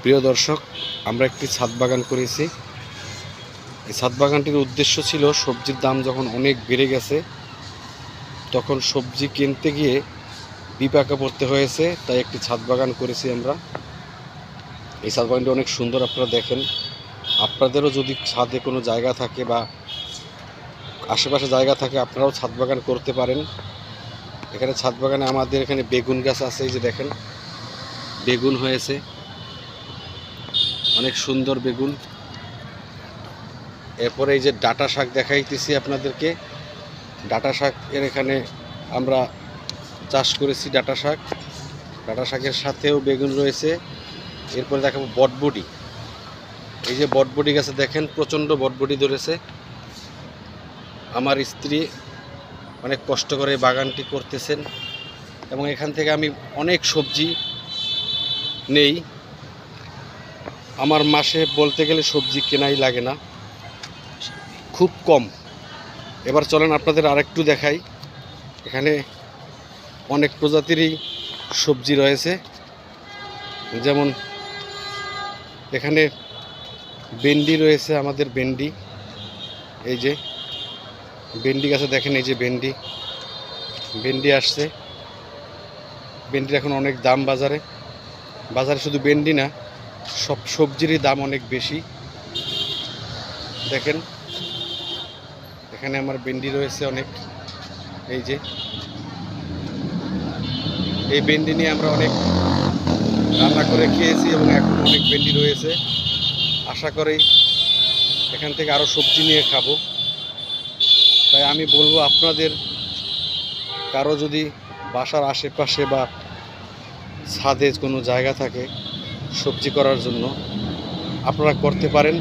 প্রিয় দর্শক, আমরা একটি ছাদ বাগান করেছি। এই ছাদ বাগানটির উদ্দেশ্য ছিল সবজির দাম যখন অনেক বেড়ে গেছে তখন সবজি কিনতে গিয়ে বিপাকে পড়তে হয়েছে, তাই একটি ছাদ বাগান করেছি আমরা। এই ছাদ বাগানটি অনেক সুন্দর, আপনারা দেখেন। আপনাদেরও যদি ছাদে কোনো জায়গা থাকে বা আশেপাশে জায়গা থাকে আপনারাও ছাদ বাগান করতে পারেন। এখানে ছাদ বাগানে আমাদের এখানে বেগুন গাছ আছে, এই যে দেখেন বেগুন হয়েছে, অনেক সুন্দর বেগুন। এরপরে এই যে ডাঁটা শাক দেখাইতেছি আপনাদেরকে। ডাঁটা শাক এর এখানে আমরা চাষ করেছি ডাঁটা শাক। ডাঁটা শাকের সাথেও বেগুন রয়েছে। এরপরে দেখাবো বটবটি। এই যে বটবটি গাছে দেখেন প্রচণ্ড বটবটি ধরেছে। আমার স্ত্রী অনেক কষ্ট করে বাগানটি করতেছেন এবং এখান থেকে আমি অনেক সবজি নেই। আমার মাসে বলতে গেলে সবজি কেনাই লাগে না, খুব কম। এবার চলেন আপনাদের আরেকটু দেখাই। এখানে অনেক প্রজাতিরই সবজি রয়েছে, যেমন এখানে ভেন্ডি রয়েছে, আমাদের ভেন্ডি। এই যে ভেন্ডি গাছে দেখেন, এই যে ভেন্ডি আসছে। ভেন্ডির এখন অনেক দাম বাজারে। শুধু ভেন্ডি না, সব সবজিরই দাম অনেক বেশি। দেখেন এখানে আমার ভেন্ডি রয়েছে অনেক। এই যে এই ভেন্ডি নিয়ে আমরা অনেক রান্না করে খেয়েছি এবং এখন অনেক ভেন্ডি রয়েছে। আশা করি এখান থেকে আরও সবজি নিয়ে খাবো। তাই আমি বলবো, আপনাদের কারো যদি বাসার আশেপাশে বা ছাদে কোনো জায়গা থাকে সবজি করার জন্য, আপনারা করতে পারেন।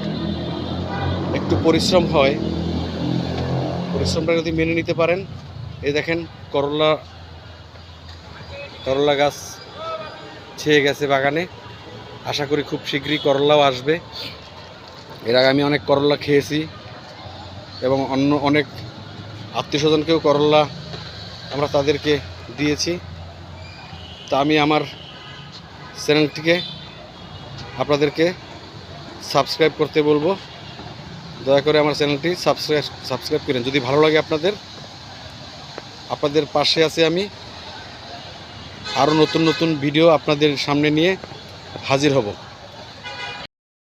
একটু পরিশ্রম হয়, পরিশ্রমটা যদি মেনে নিতে পারেন। এই দেখেন করলা গাছ ছেয়ে গেছে বাগানে। আশা করি খুব শীঘ্রই করলাও আসবে। এর আগে আমি অনেক করলা খেয়েছি এবং অন্য অনেক আত্মীয় স্বজনকেও করলা আমরা তাদেরকে দিয়েছি। তা আমি আমার চ্যানেলটিকে আপনাদেরকে সাবস্ক্রাইব করতে বলবো। দয়া করে আমার চ্যানেলটি সাবস্ক্রাইব করেন। যদি ভালো লাগে আপনাদের পাশে আছি আমি। আরও নতুন নতুন ভিডিও আপনাদের সামনে নিয়ে হাজির হব।